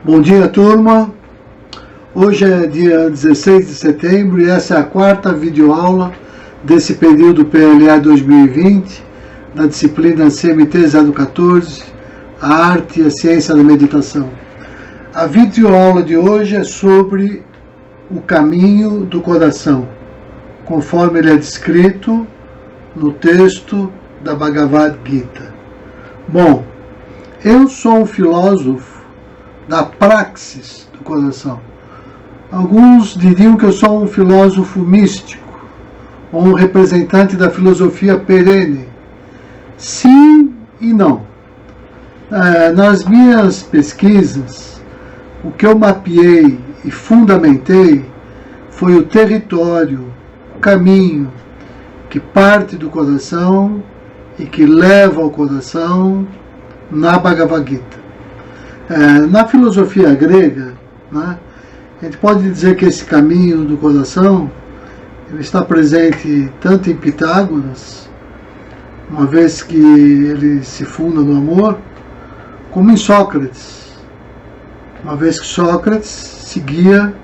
Bom dia, turma. Hoje é dia 16 de setembro e essa é a quarta videoaula desse período PLA 2020, da disciplina CMT 014, a arte e a ciência da meditação. A videoaula de hoje é sobre o caminho do coração, conforme ele é descrito no texto da Bhagavad Gita. Bom, eu sou um filósofo da praxis do coração. Alguns diriam que eu sou um filósofo místico, ou um representante da filosofia perene. Sim e não. Nas minhas pesquisas, o que eu mapeei e fundamentei foi o território, o caminho que parte do coração e que leva ao coração na Bhagavad Gita. Na filosofia grega, né, a gente pode dizer que esse caminho do coração ele está presente tanto em Pitágoras, uma vez que ele se funda no amor, como em Sócrates, uma vez que Sócrates seguia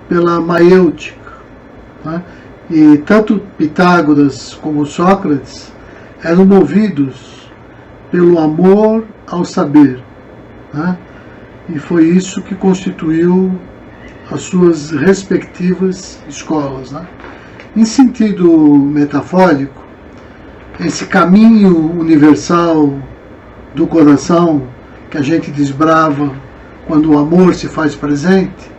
pela maiêutica, né, e tanto Pitágoras como Sócrates eram movidos pelo amor ao saber, né? E foi isso que constituiu as suas respectivas escolas, né? Em sentido metafórico, esse caminho universal do coração que a gente desbrava quando o amor se faz presente,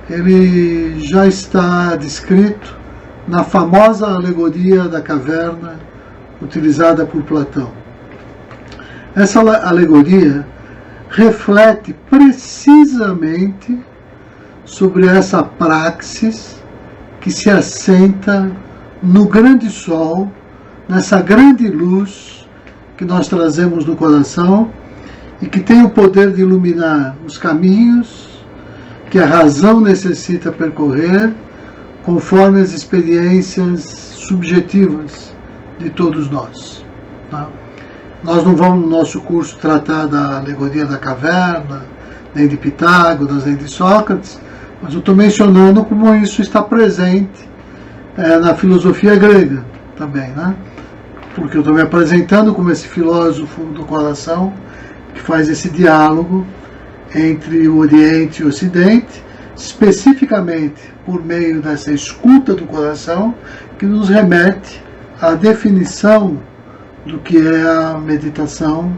ele já está descrito na famosa alegoria da caverna utilizada por Platão. Essa alegoria reflete precisamente sobre essa praxis que se assenta no grande sol, nessa grande luz que nós trazemos no coração e que tem o poder de iluminar os caminhos que a razão necessita percorrer conforme as experiências subjetivas de todos nós. Tá? Nós não vamos no nosso curso tratar da alegoria da caverna, nem de Pitágoras, nem de Sócrates, mas eu estou mencionando como isso está presente na filosofia grega também, né? Porque eu estou me apresentando como esse filósofo do coração que faz esse diálogo entre o Oriente e o Ocidente, especificamente por meio dessa escuta do coração que nos remete à definição do que é a meditação,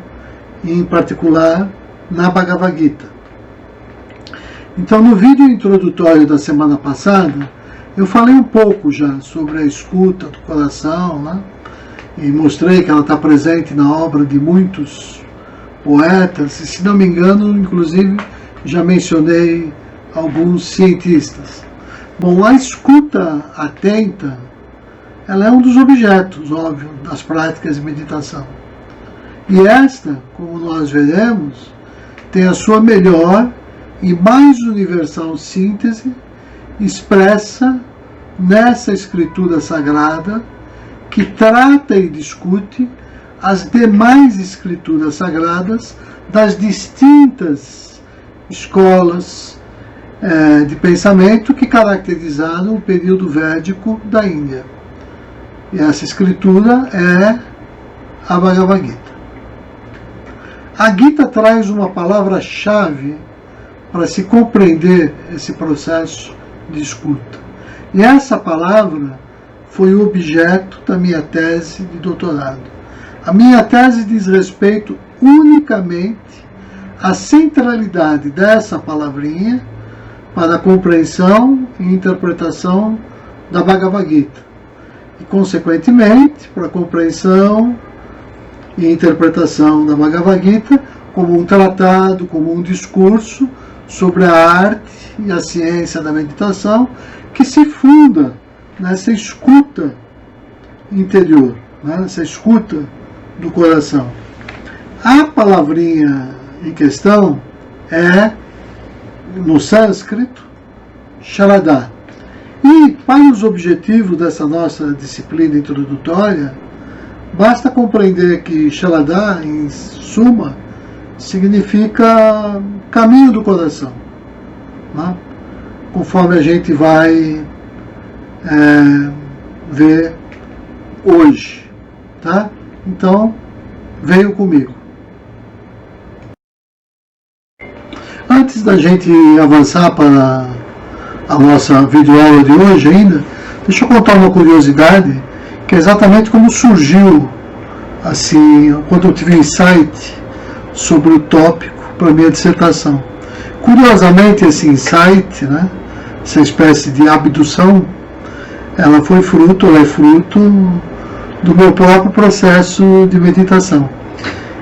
em particular na Bhagavad Gita. Então, no vídeo introdutório da semana passada, eu falei um pouco já sobre a escuta do coração, né? E mostrei que ela está presente na obra de muitos poetas, e se não me engano, inclusive, já mencionei alguns cientistas. Bom, a escuta atenta, ela é um dos objetos, óbvio, das práticas de meditação. E esta, como nós veremos, tem a sua melhor e mais universal síntese expressa nessa escritura sagrada que trata e discute as demais escrituras sagradas das distintas escolas de pensamento que caracterizaram o período védico da Índia. E essa escritura é a Bhagavad Gita. A Gita traz uma palavra-chave para se compreender esse processo de escuta. E essa palavra foi o objeto da minha tese de doutorado. A minha tese diz respeito unicamente à centralidade dessa palavrinha para a compreensão e interpretação da Bhagavad Gita. E, consequentemente, para a compreensão e interpretação da Bhagavad Gita como um tratado, como um discurso sobre a arte e a ciência da meditação que se funda nessa escuta interior, né? Essa escuta do coração. A palavrinha em questão é, no sânscrito, Sharada. E, para os objetivos dessa nossa disciplina introdutória, basta compreender que Sharada, em suma, significa caminho do coração, né? Conforme a gente vai ver hoje, tá? Então, venham comigo. Antes da gente avançar para a nossa videoaula de hoje ainda, deixa eu contar uma curiosidade, que é exatamente como surgiu, assim, quando eu tive insight sobre o tópico para minha dissertação. Curiosamente, esse insight, né, essa espécie de abdução, ela é fruto do meu próprio processo de meditação.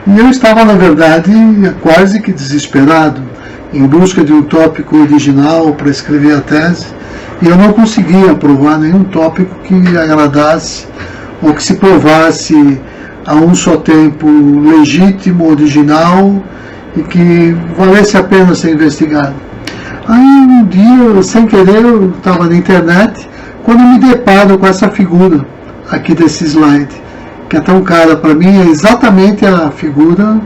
E eu estava, na verdade, quase que desesperado, em busca de um tópico original para escrever a tese, e eu não conseguia aprovar nenhum tópico que agradasse ou que se provasse a um só tempo legítimo, original e que valesse a pena ser investigado. Aí um dia, sem querer, eu estava na internet, quando eu me deparo com essa figura aqui desse slide, que é tão cara para mim, é exatamente a figura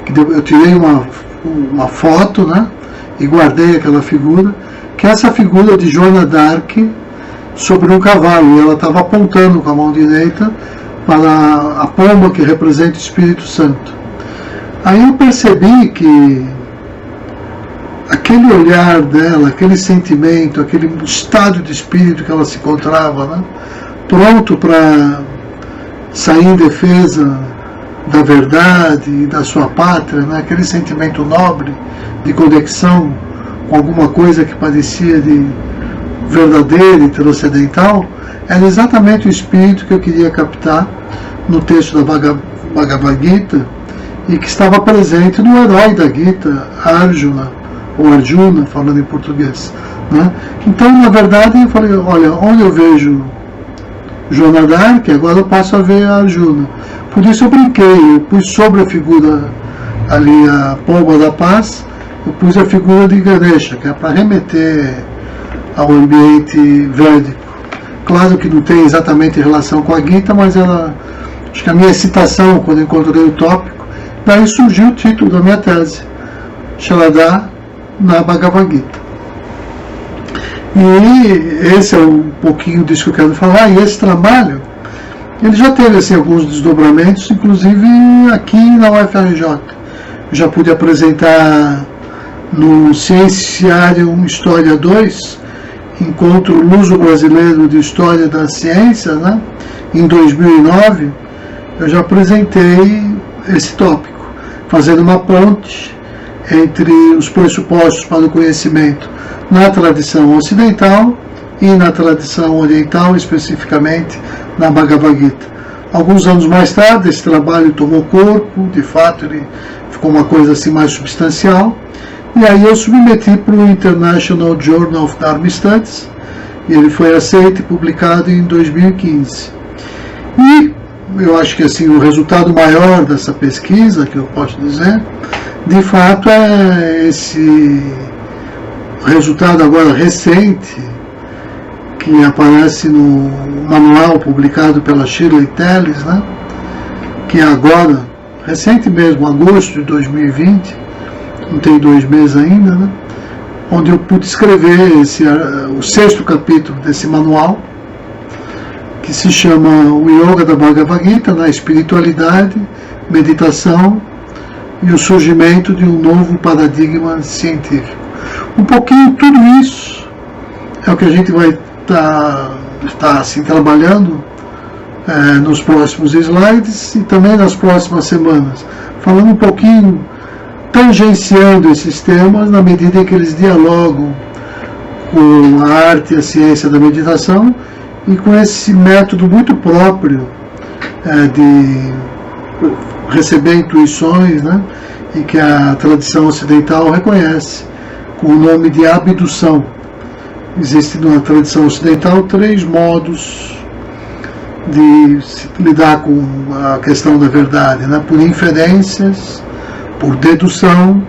que eu tirei uma foto, né, e guardei aquela figura, que é essa figura de Joana d'Arc sobre um cavalo, e ela estava apontando com a mão direita para a pomba que representa o Espírito Santo. Aí eu percebi que aquele olhar dela, aquele sentimento, aquele estado de espírito que ela se encontrava, né, pronto para sair em defesa da verdade e da sua pátria, né, aquele sentimento nobre de conexão com alguma coisa que parecia de verdadeira e transcendental, era exatamente o espírito que eu queria captar no texto da Bhagavad Gita e que estava presente no herói da Gita, Arjuna, ou Arjuna, falando em português, né? Então, na verdade, eu falei, olha, onde eu vejo Joana d'Arc, agora eu passo a ver a Arjuna. Por isso eu brinquei, eu pus sobre a figura ali, a pomba da paz, eu pus a figura de Ganesha, que é para remeter ao ambiente védico. Claro que não tem exatamente relação com a Gita, mas ela, acho que a minha excitação, quando eu encontrei o tópico, daí surgiu o título da minha tese, Shalada na Bhagavad Gita. E esse é um pouquinho disso que eu quero falar, e esse trabalho, ele já teve assim, alguns desdobramentos, inclusive aqui na UFRJ. Eu já pude apresentar no Cienciarium História 2, Encontro Luso-Brasileiro de História da Ciência, né? Em 2009, eu já apresentei esse tópico, fazendo uma ponte entre os pressupostos para o conhecimento na tradição ocidental e na tradição oriental, especificamente na Bhagavad Gita. Alguns anos mais tarde, esse trabalho tomou corpo, de fato ele ficou uma coisa assim mais substancial, e aí eu submeti para o International Journal of Dharma Studies, e ele foi aceito e publicado em 2015. E eu acho que assim, o resultado maior dessa pesquisa, que eu posso dizer, de fato é esse resultado agora recente, que aparece no manual publicado pela Shirley Telles, né, que é agora, recente mesmo, agosto de 2020, não tem 2 meses ainda, né, onde eu pude escrever o 6º capítulo desse manual, que se chama o Yoga da Bhagavad Gita, na espiritualidade, meditação e o surgimento de um novo paradigma científico. Um pouquinho tudo isso é o que a gente vai estar assim, trabalhando nos próximos slides e também nas próximas semanas, falando um pouquinho, tangenciando esses temas na medida em que eles dialogam com a arte e a ciência da meditação e com esse método muito próprio de receber intuições, né, e que a tradição ocidental reconhece com o nome de abdução. Existem na tradição ocidental 3 modos de lidar com a questão da verdade, né, por inferências, por dedução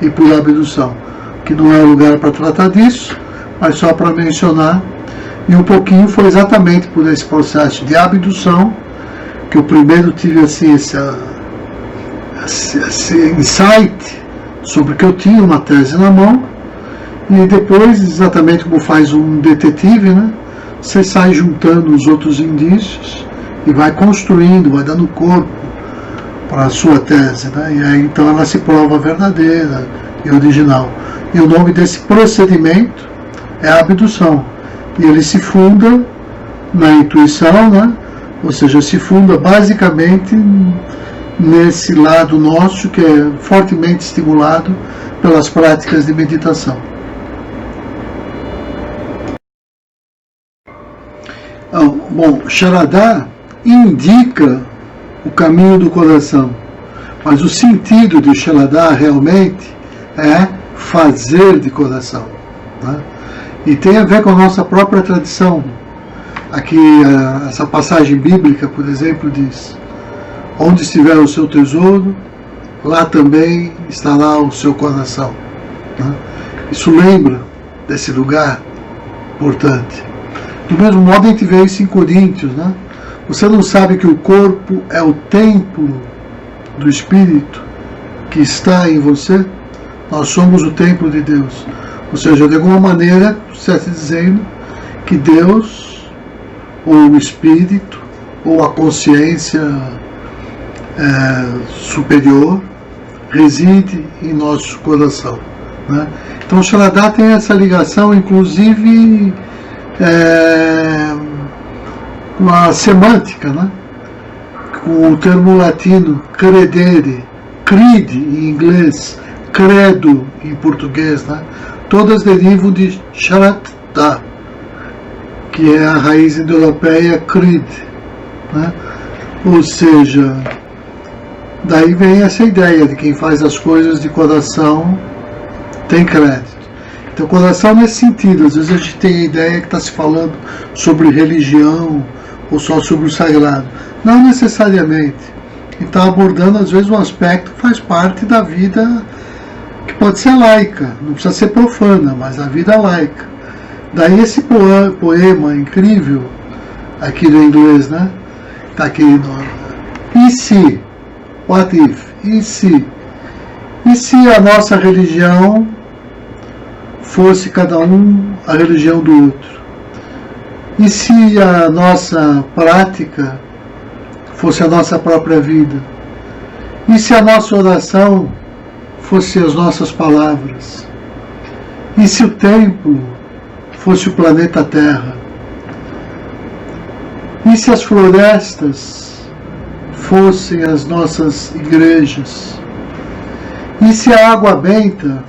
e por abdução, que não é o lugar para tratar disso, mas só para mencionar. E um pouquinho foi exatamente por esse processo de abdução que eu primeiro tive assim esse insight sobre que eu tinha uma tese na mão, e depois, exatamente como faz um detetive, né, você sai juntando os outros indícios e vai construindo, vai dando corpo para a sua tese, né, e aí então ela se prova verdadeira e original. E o nome desse procedimento é a abdução, e ele se funda na intuição, né, ou seja, se funda basicamente nesse lado nosso que é fortemente estimulado pelas práticas de meditação. Bom, Sharadá indica o caminho do coração, mas o sentido de Sharadá realmente é fazer de coração, né? E tem a ver com a nossa própria tradição. Aqui, essa passagem bíblica, por exemplo, diz: onde estiver o seu tesouro, lá também estará o seu coração, né? Isso lembra desse lugar importante. Do mesmo modo, a gente vê isso em Coríntios, né? Você não sabe que o corpo é o templo do Espírito que está em você? Nós somos o templo de Deus. Ou seja, de alguma maneira, você está dizendo que Deus, ou o Espírito, ou a consciência superior, reside em nosso coração, né? Então, o Sharadá tem essa ligação, inclusive, com a semântica, né? Com o termo latino credere, crede em inglês, credo em português, né? Todas derivam de Sharadá, que é a raiz indo-europeia cred, né? Ou seja, daí vem essa ideia de quem faz as coisas de coração tem crédito. Então, coração nesse sentido, às vezes a gente tem a ideia que está se falando sobre religião ou só sobre o sagrado. Não necessariamente. Está abordando, às vezes, um aspecto que faz parte da vida que pode ser laica, não precisa ser profana, mas a vida laica. Daí esse poema incrível, aqui no inglês, né? Está aqui no... E se? What if? E se? E se a nossa religião fosse cada um a religião do outro? E se a nossa prática fosse a nossa própria vida? E se a nossa oração fosse as nossas palavras? E se o templo fosse o planeta Terra? E se as florestas fossem as nossas igrejas? E se a água benta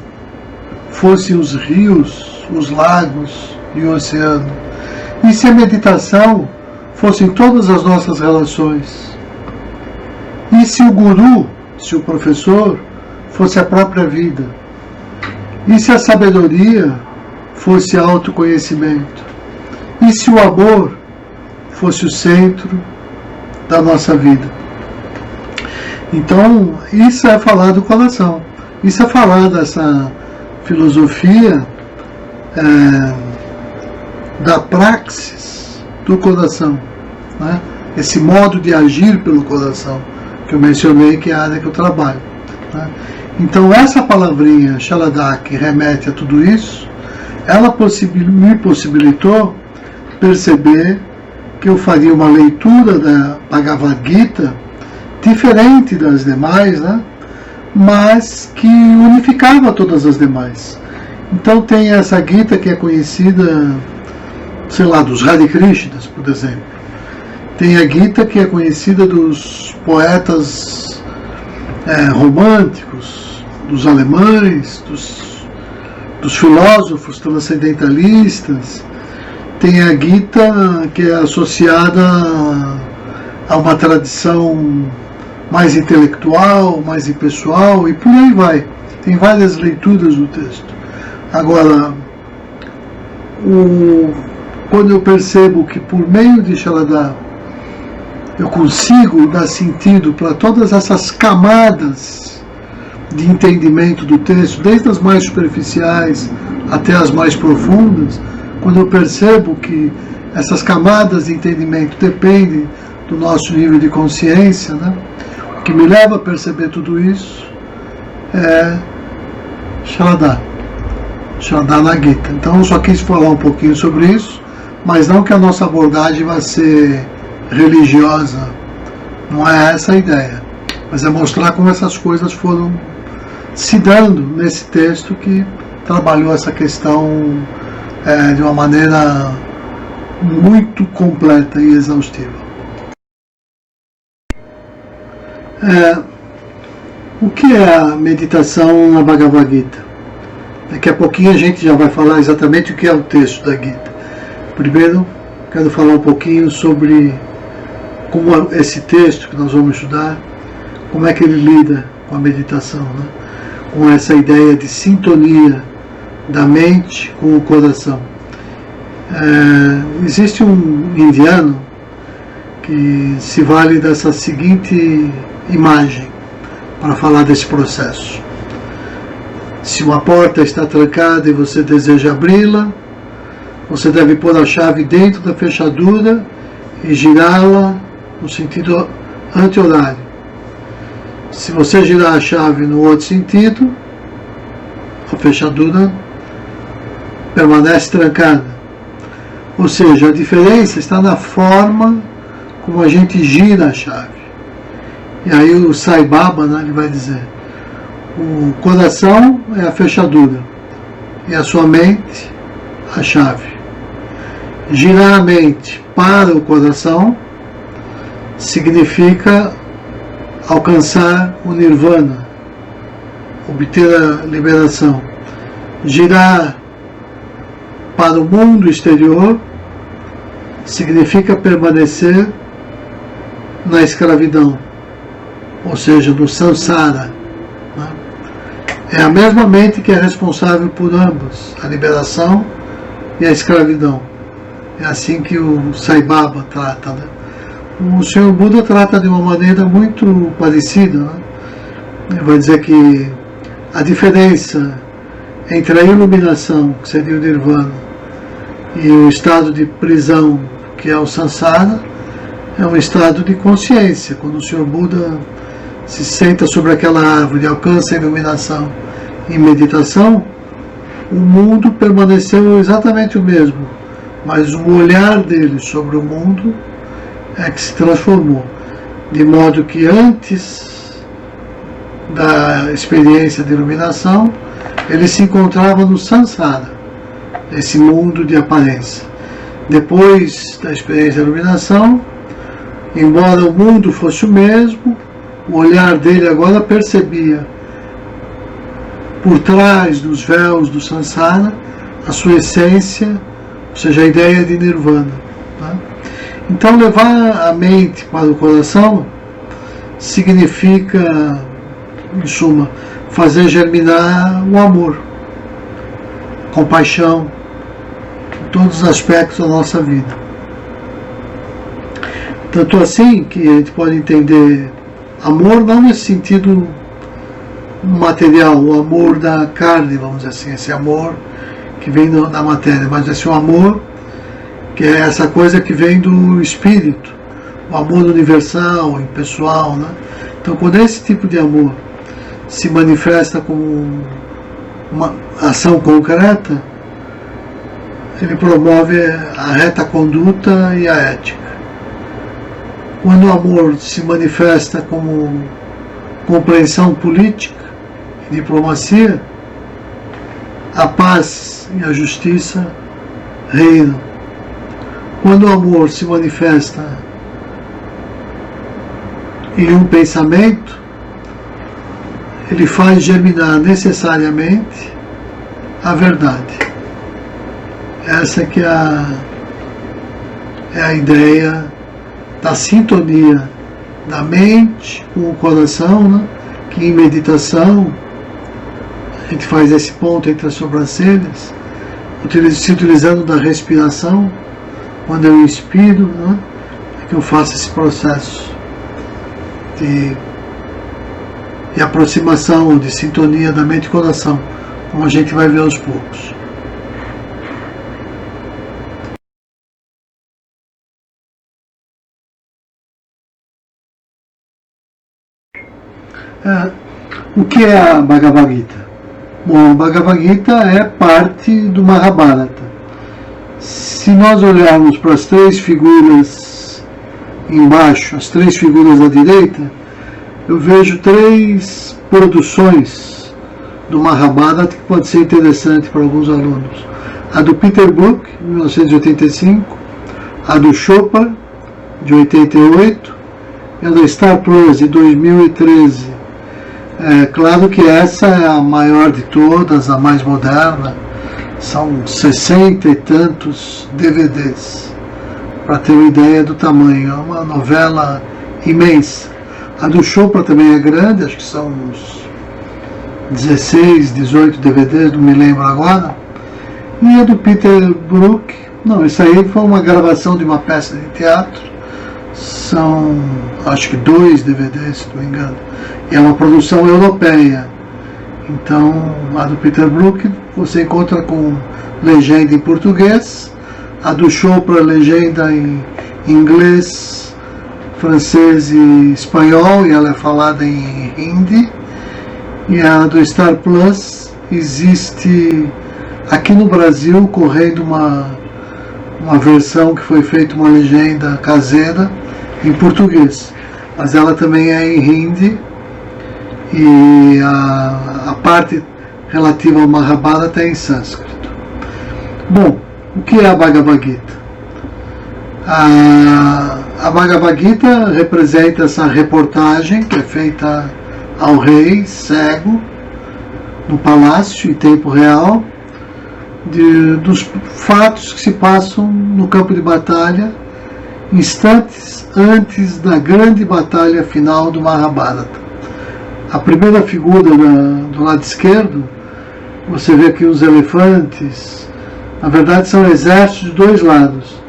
fossem os rios, os lagos e o oceano? E se a meditação fossem todas as nossas relações? E se o guru, se o professor, fosse a própria vida? E se a sabedoria fosse autoconhecimento? E se o amor fosse o centro da nossa vida? Então, isso é falar do coração. Isso é falar dessa filosofia da praxis do coração, né? Esse modo de agir pelo coração, que eu mencionei, que é a área que eu trabalho, né? Então, essa palavrinha, Sharadá, que remete a tudo isso, ela me possibilitou perceber que eu faria uma leitura da Bhagavad Gita diferente das demais, né? Mas que unificava todas as demais. Então tem essa Gita que é conhecida, sei lá, dos Hare Krishnas, por exemplo. Tem a Gita que é conhecida dos poetas românticos, dos alemães, dos filósofos transcendentalistas. Tem a Gita que é associada a uma tradição mais intelectual, mais impessoal, e por aí vai. Tem várias leituras do texto. Agora, quando eu percebo que por meio de Sharadá eu consigo dar sentido para todas essas camadas de entendimento do texto, desde as mais superficiais até as mais profundas, quando eu percebo que essas camadas de entendimento dependem do nosso nível de consciência, né? O que me leva a perceber tudo isso é Shraddha na Gita. Então eu só quis falar um pouquinho sobre isso, mas não que a nossa abordagem vai ser religiosa, não é essa a ideia, mas é mostrar como essas coisas foram se dando nesse texto que trabalhou essa questão de uma maneira muito completa e exaustiva. O que é a meditação na Bhagavad Gita? Daqui a pouquinho a gente já vai falar exatamente o que é o texto da Gita. Primeiro, quero falar um pouquinho sobre como esse texto que nós vamos estudar, como é que ele lida com a meditação, né? Com essa ideia de sintonia da mente com o coração. Existe um indiano que se vale dessa seguinte imagem para falar desse processo. Se uma porta está trancada e você deseja abri-la, você deve pôr a chave dentro da fechadura e girá-la no sentido anti-horário. Se você girar a chave no outro sentido, a fechadura permanece trancada. Ou seja, a diferença está na forma como a gente gira a chave. E aí o Sai Baba, né, ele vai dizer, o coração é a fechadura e a sua mente a chave. Girar a mente para o coração significa alcançar o Nirvana, obter a liberação. Girar para o mundo exterior significa permanecer na escravidão, ou seja, no samsara. Né? É a mesma mente que é responsável por ambos, a liberação e a escravidão. É assim que o Sai Baba trata. Né? O Senhor Buda trata de uma maneira muito parecida. Né? Ele vai dizer que a diferença entre a iluminação, que seria o Nirvana, e o estado de prisão, que é o Sansara, é um estado de consciência. Quando o Senhor Buda se senta sobre aquela árvore e alcança a iluminação em meditação, o mundo permaneceu exatamente o mesmo, mas o olhar dele sobre o mundo é que se transformou, de modo que antes da experiência de iluminação, ele se encontrava no Sansara, esse mundo de aparência. Depois da experiência de iluminação, embora o mundo fosse o mesmo, o olhar dele agora percebia, por trás dos véus do Sansara, a sua essência, ou seja, a ideia de Nirvana. Tá? Então, levar a mente para o coração significa, em suma, fazer germinar o amor, compaixão, em todos os aspectos da nossa vida. Tanto assim que a gente pode entender amor não nesse sentido material, o amor da carne, vamos dizer assim, esse amor que vem da matéria, mas esse amor que é essa coisa que vem do espírito, o amor universal, impessoal, né? Então, quando esse tipo de amor se manifesta como uma ação concreta, ele promove a reta conduta e a ética. Quando o amor se manifesta como compreensão política e diplomacia, a paz e a justiça reinam. Quando o amor se manifesta em um pensamento, ele faz germinar necessariamente a verdade. Essa que é a ideia da sintonia da mente com o coração, né? Que em meditação a gente faz esse ponto entre as sobrancelhas, se utilizando da respiração. Quando eu inspiro, né? É que eu faço esse processo de aproximação, de sintonia da mente e coração, como a gente vai ver aos poucos. O que é a Bhagavad Gita? Bom, a Bhagavad Gita é parte do Mahabharata. Se nós olharmos para as três figuras embaixo, as três figuras à direita, eu vejo três produções do Mahabharata que pode ser interessante para alguns alunos. A do Peter Brook, de 1985, a do Chopra, de 88, e a da Star Plus, de 2013. É claro que essa é a maior de todas, a mais moderna. São 60 e tantos DVDs, para ter uma ideia do tamanho. É uma novela imensa. A do Chopra também é grande, acho que são uns 16, 18 DVDs, não me lembro agora. E a do Peter Brook, não, isso aí foi uma gravação de uma peça de teatro. São, acho que 2 DVDs, se não me engano. E é uma produção europeia. Então, a do Peter Brook você encontra com legenda em português. A do Chopra, legenda em inglês, francês e espanhol, e ela é falada em hindi. E a do Star Plus existe aqui no Brasil, correndo uma versão que foi feita uma legenda caseira em português, mas ela também é em hindi, e a parte relativa ao Mahabharata é em sânscrito. Bom, o que é a Bhagavad Gita? A Bhagavad Gita representa essa reportagem que é feita ao rei cego no palácio em tempo real, dos fatos que se passam no campo de batalha instantes antes da grande batalha final do Mahabharata. A primeira figura do lado esquerdo, você vê aqui os elefantes, na verdade são exércitos de dois lados,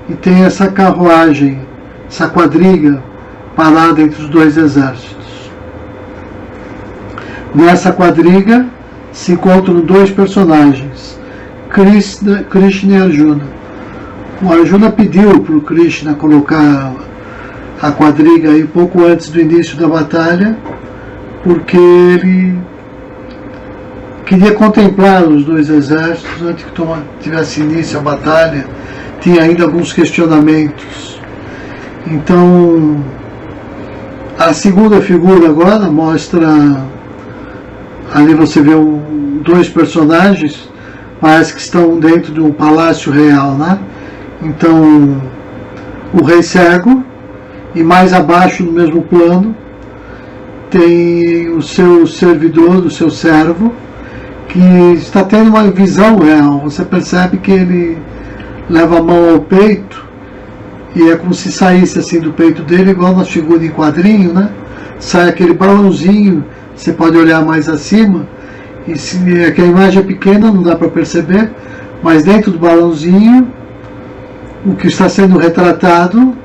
e tem essa carruagem, essa quadriga parada entre os dois exércitos. Nessa quadriga se encontram dois personagens, Krishna e Arjuna. O Arjuna pediu para o Krishna colocar a quadriga aí pouco antes do início da batalha, porque ele queria contemplar os dois exércitos antes que tivesse início a batalha. Tinha ainda alguns questionamentos. Então, a segunda figura agora mostra, ali você vê dois personagens, parece que estão dentro de um palácio real, né? Então, o rei cego, e mais abaixo, no mesmo plano, tem o seu servidor, o seu servo, que está tendo uma visão real. Você percebe que ele leva a mão ao peito, e é como se saísse assim do peito dele, igual na figura em quadrinho, né? Sai aquele balãozinho, você pode olhar mais acima, e se a imagem é pequena, não dá para perceber, mas dentro do balãozinho, o que está sendo retratado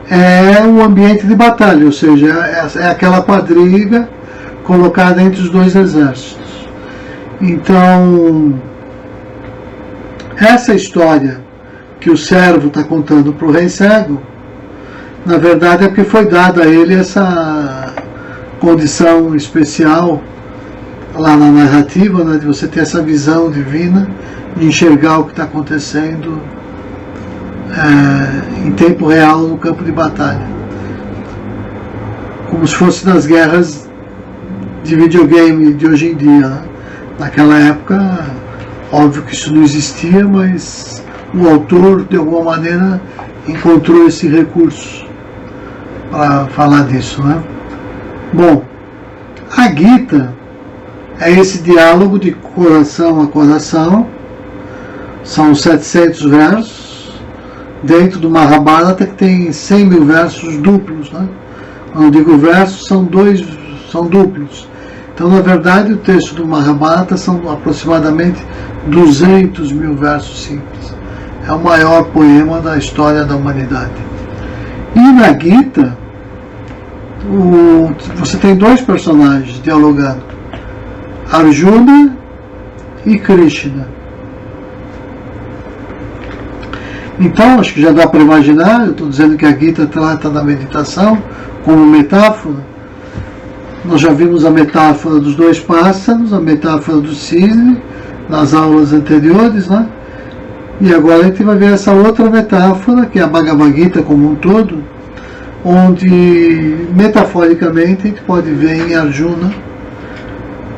é o ambiente de batalha, ou seja, é aquela quadriga colocada entre os dois exércitos. Então, essa história que o servo está contando para o rei cego, na verdade é porque foi dada a ele essa condição especial lá na narrativa, né, de você ter essa visão divina, de enxergar o que está acontecendo em tempo real no campo de batalha, como se fosse nas guerras de videogame de hoje em dia, né? Naquela época, óbvio que isso não existia, mas o autor de alguma maneira encontrou esse recurso para falar disso, né? Bom, a Gita é esse diálogo de coração a coração, são 700 versos, dentro do Mahabharata, que tem 100 mil versos duplos, né? Quando eu digo versos, são duplos. Então, na verdade, o texto do Mahabharata são aproximadamente 200 mil versos simples. É o maior poema da história da humanidade. E na Gita, você tem dois personagens dialogando, Arjuna e Krishna. Então, acho que já dá para imaginar, eu estou dizendo que a Gita trata da meditação como metáfora. Nós já vimos a metáfora dos dois pássaros, a metáfora do cisne, nas aulas anteriores, né? E agora a gente vai ver essa outra metáfora, que é a Bhagavad Gita como um todo, onde, metaforicamente, a gente pode ver em Arjuna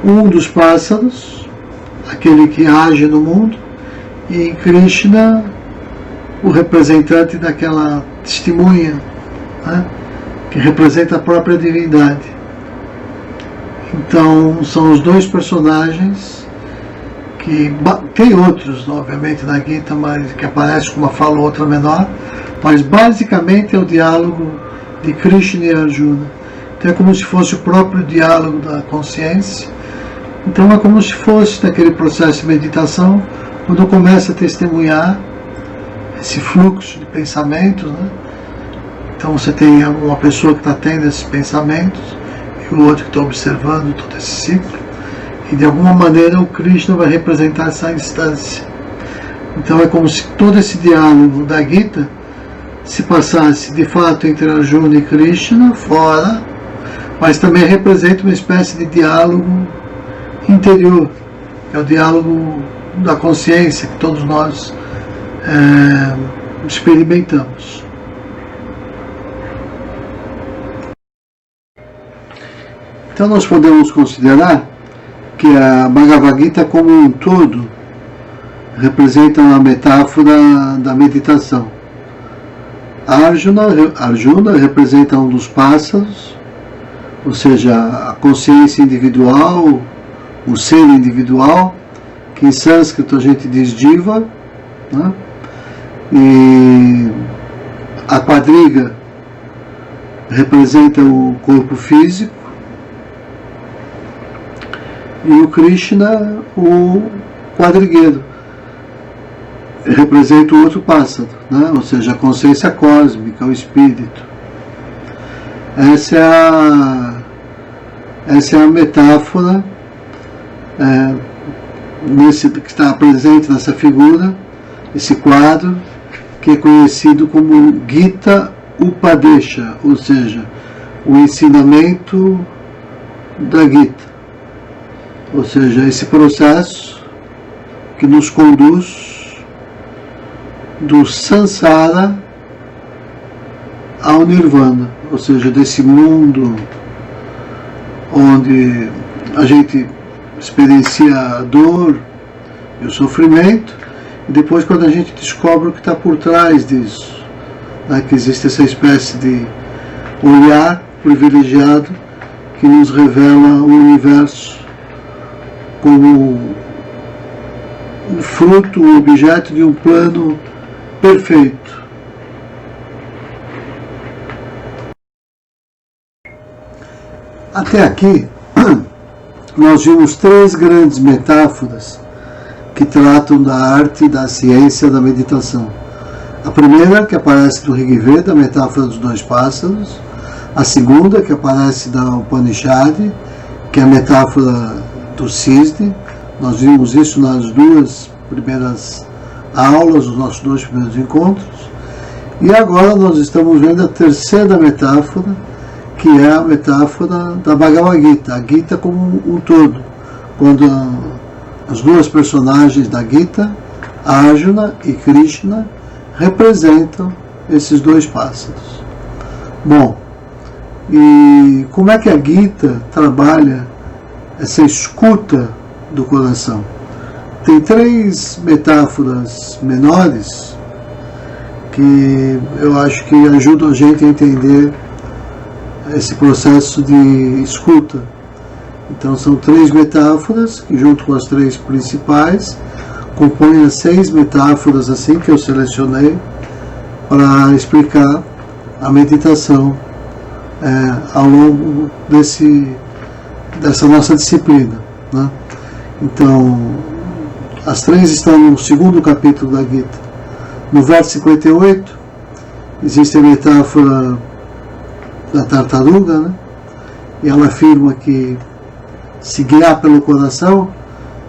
um dos pássaros, aquele que age no mundo, e em Krishna, o representante daquela testemunha, né? Que representa a própria divindade. Então, são os dois personagens que tem outros, obviamente, na Gita, mas que aparece com uma fala ou outra menor, mas basicamente é o diálogo de Krishna e Arjuna. Então é como se fosse o próprio diálogo da consciência. Então é como se fosse naquele processo de meditação, quando começa a testemunhar esse fluxo de pensamentos, né? Então você tem uma pessoa que está tendo esses pensamentos e o outro que está observando todo esse ciclo. E de alguma maneira o Krishna vai representar essa instância. Então é como se todo esse diálogo da Gita se passasse de fato entre Arjuna e Krishna, fora, mas também representa uma espécie de diálogo interior, é o diálogo da consciência que todos nós experimentamos. Então nós podemos considerar que a Bhagavad Gita como um todo representa uma metáfora da meditação. Arjuna representa um dos pássaros, ou seja, a consciência individual, o ser individual, que em sânscrito a gente diz Jiva, né? E a quadriga representa o corpo físico, e o Krishna, o quadrigueiro, representa o outro pássaro, né? Ou seja, a consciência cósmica, o espírito. Essa é a metáfora que está presente nessa figura, esse quadro, que é conhecido como Gita Upadesha, ou seja, o ensinamento da Gita. Ou seja, esse processo que nos conduz do Sansara ao Nirvana, ou seja, desse mundo onde a gente experiencia a dor e o sofrimento, e depois quando a gente descobre o que está por trás disso, né, que existe essa espécie de olhar privilegiado que nos revela o universo como o fruto, o objeto de um plano perfeito. Até aqui, nós vimos três grandes metáforas que tratam da arte e da ciência da meditação. A primeira, que aparece no Rig Veda, a metáfora dos dois pássaros. A segunda, que aparece da Upanishad, que é a metáfora do cisne. Nós vimos isso nas duas primeiras aulas, os nossos dois primeiros encontros. E agora nós estamos vendo a terceira metáfora, que é a metáfora da Bhagavad Gita, a Gita como um todo, quando as duas personagens da Gita, Arjuna e Krishna, representam esses dois pássaros. Bom, e como é que a Gita trabalha essa escuta do coração? Tem três metáforas menores que eu acho que ajudam a gente a entender esse processo de escuta. Então são três metáforas que, junto com as três principais, compõem as 6 metáforas assim que eu selecionei para explicar a meditação ao longo dessa nossa disciplina, né? Então, as três estão no segundo capítulo da Gita. No verso 58, existe a metáfora da tartaruga, né? E ela afirma que se guiar pelo coração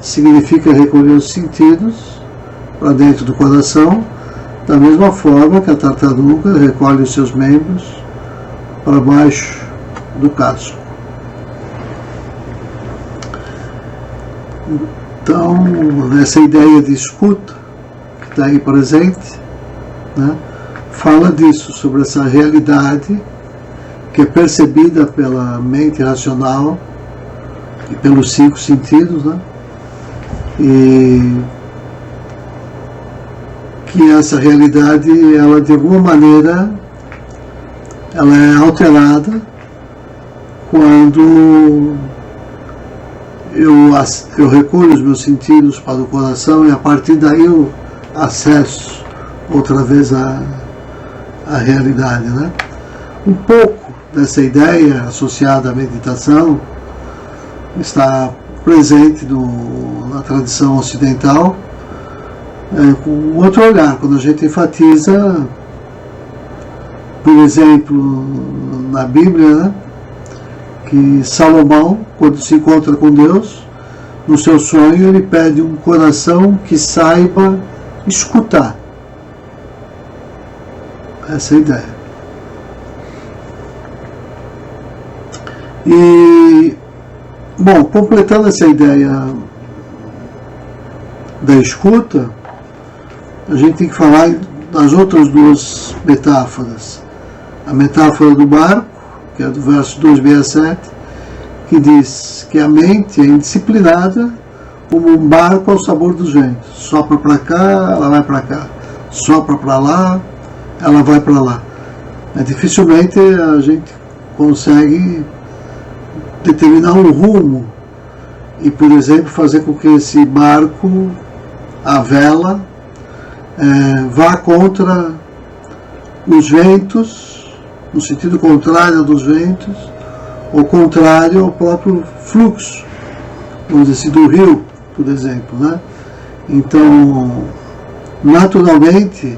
significa recolher os sentidos para dentro do coração, da mesma forma que a tartaruga recolhe os seus membros para baixo do casco. Então, essa ideia de escuta, que está aí presente, né, fala disso, sobre essa realidade que é percebida pela mente racional e pelos 5 sentidos, né, e que essa realidade, ela de alguma maneira, ela é alterada quando eu recolho os meus sentidos para o coração e a partir daí eu acesso outra vez a realidade, né? Um pouco dessa ideia associada à meditação está presente na tradição ocidental, com outro olhar, quando a gente enfatiza, por exemplo, na Bíblia, né, que Salomão, quando se encontra com Deus, no seu sonho ele pede um coração que saiba escutar. Essa é a ideia. E, bom, completando essa ideia da escuta, a gente tem que falar das outras 2 metáforas. A metáfora do barco, que é do verso 267, que diz que a mente é indisciplinada como um barco ao sabor dos ventos. Sopra para cá, ela vai para cá. Sopra para lá, ela vai para lá. Dificilmente a gente consegue determinar um rumo e, por exemplo, fazer com que esse barco, a vela, vá contra os ventos, no sentido contrário dos ventos, ou contrário ao próprio fluxo, vamos dizer assim, do rio, por exemplo, né? Então, naturalmente,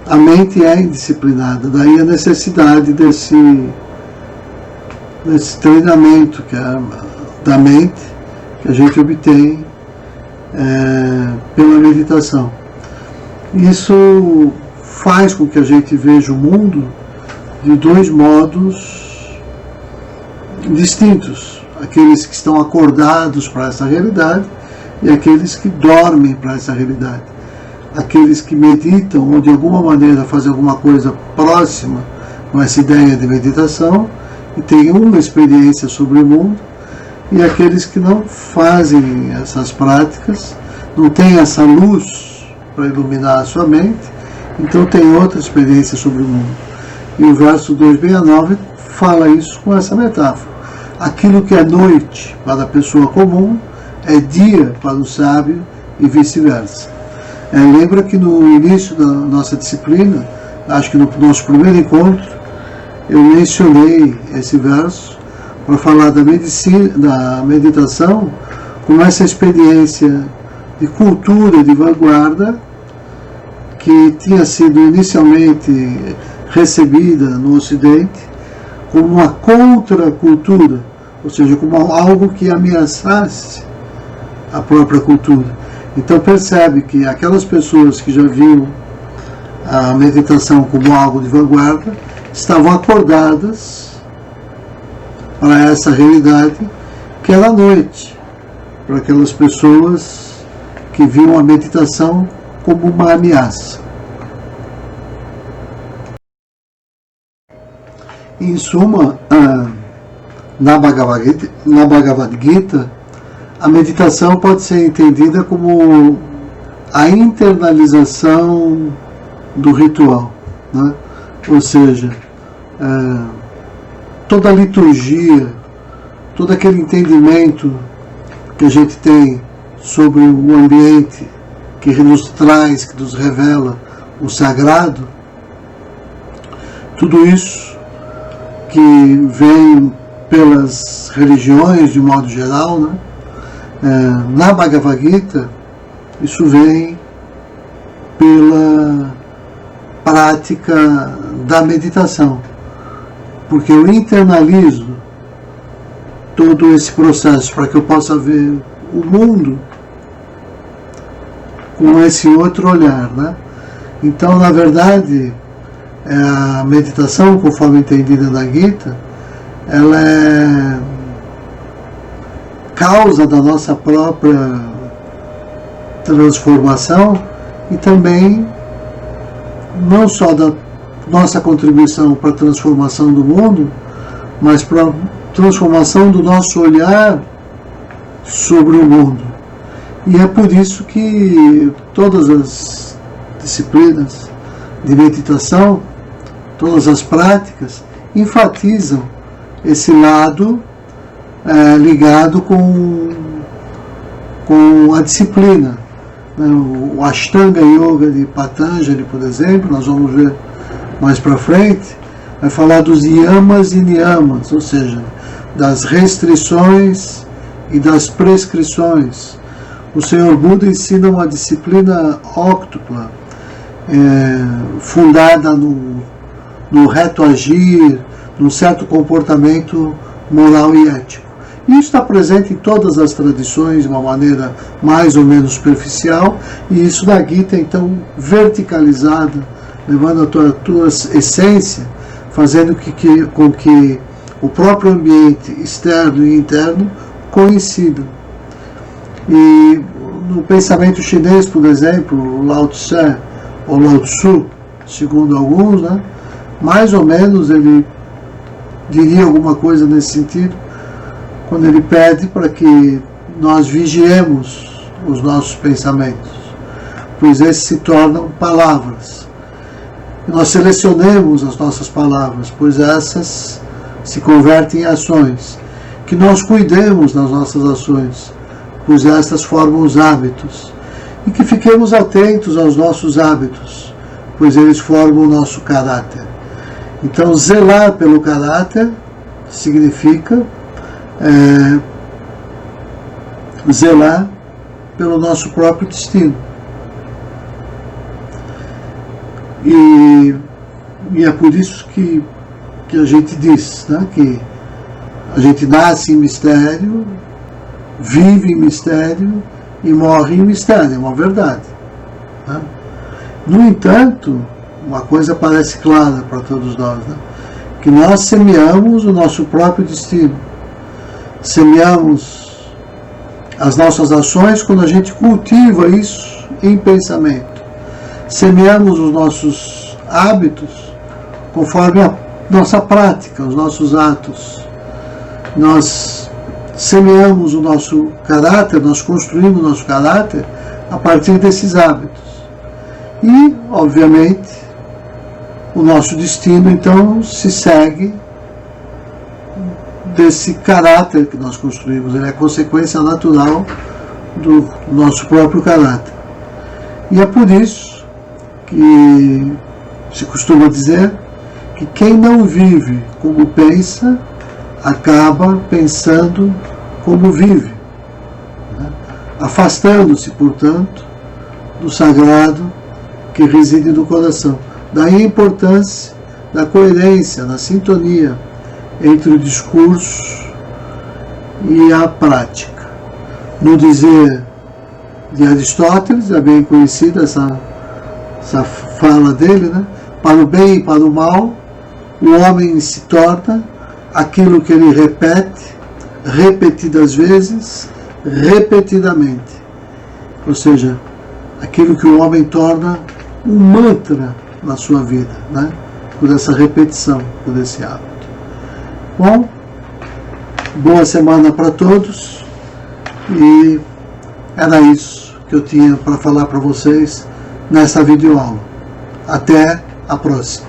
a mente é indisciplinada, daí a necessidade desse treinamento da mente que a gente obtém pela meditação. Isso faz com que a gente veja o mundo de 2 modos distintos: aqueles que estão acordados para essa realidade e aqueles que dormem para essa realidade. Aqueles que meditam ou de alguma maneira fazem alguma coisa próxima com essa ideia de meditação e têm uma experiência sobre o mundo, e aqueles que não fazem essas práticas, não têm essa luz para iluminar a sua mente, então tem outra experiência sobre o mundo. E o verso 269 fala isso com essa metáfora. Aquilo que é noite para a pessoa comum é dia para o sábio e vice-versa. Lembra que no início da nossa disciplina, acho que no nosso primeiro encontro, eu mencionei esse verso para falar da meditação como essa experiência de cultura de vanguarda que tinha sido inicialmente recebida no Ocidente como uma contracultura, ou seja, como algo que ameaçasse a própria cultura. Então percebe que aquelas pessoas que já viam a meditação como algo de vanguarda estavam acordadas para essa realidade que era a noite, para aquelas pessoas que viam a meditação como uma ameaça. Em suma, na Bhagavad Gita, a meditação pode ser entendida como a internalização do ritual, né? Ou seja, toda a liturgia, todo aquele entendimento que a gente tem sobre o ambiente que nos traz, que nos revela o sagrado, tudo isso que vem pelas religiões de modo geral, né? Na Bhagavad Gita, isso vem pela prática da meditação, porque eu internalizo todo esse processo para que eu possa ver o mundo com esse outro olhar, né? Então, na verdade, a meditação, conforme entendida na Gita, ela causa da nossa própria transformação e também não só da nossa contribuição para a transformação do mundo, mas para a transformação do nosso olhar sobre o mundo. E é por isso que todas as disciplinas de meditação, todas as práticas, enfatizam esse lado ligado com a disciplina. O Ashtanga Yoga de Patanjali, por exemplo, nós vamos ver mais para frente, vai falar dos yamas e niyamas, ou seja, das restrições e das prescrições. O Senhor Buda ensina uma disciplina óctupla, fundada no reto agir, num certo comportamento moral e ético. Isso está presente em todas as tradições de uma maneira mais ou menos superficial, e isso da Gita, então, verticalizada, levando a tua essência, fazendo com que o próprio ambiente externo e interno coincidam. E no pensamento chinês, por exemplo, o Lao Tse, ou Lao Tzu, segundo alguns, né, mais ou menos ele diria alguma coisa nesse sentido, quando ele pede para que nós vigiemos os nossos pensamentos, pois esses se tornam palavras. E nós selecionemos as nossas palavras, pois essas se convertem em ações. Que nós cuidemos das nossas ações, pois estas formam os hábitos. E que fiquemos atentos aos nossos hábitos, pois eles formam o nosso caráter. Então, zelar pelo caráter significa zelar pelo nosso próprio destino. E é por isso que a gente diz, né, que a gente nasce em mistério, vive em mistério e morre em mistério, é uma verdade. Né? No entanto, uma coisa parece clara para todos nós, né? Que nós semeamos o nosso próprio destino. Semeamos as nossas ações quando a gente cultiva isso em pensamento. Semeamos os nossos hábitos conforme a nossa prática, os nossos atos. Nós semeamos o nosso caráter, nós construímos o nosso caráter a partir desses hábitos. E, obviamente, o nosso destino, então, se segue desse caráter que nós construímos. Ele é consequência natural do nosso próprio caráter. E é por isso que se costuma dizer que quem não vive como pensa, acaba pensando como vive, né? Afastando-se, portanto, do sagrado que reside no coração. Daí a importância da coerência, da sintonia entre o discurso e a prática. No dizer de Aristóteles, é bem conhecida essa fala dele, né? Para o bem e para o mal, o homem se torna aquilo que ele repete, repetidas vezes, repetidamente. Ou seja, aquilo que o homem torna um mantra na sua vida, né? Por essa repetição, por esse hábito. Bom, boa semana para todos, e era isso que eu tinha para falar para vocês nessa videoaula. Até a próxima.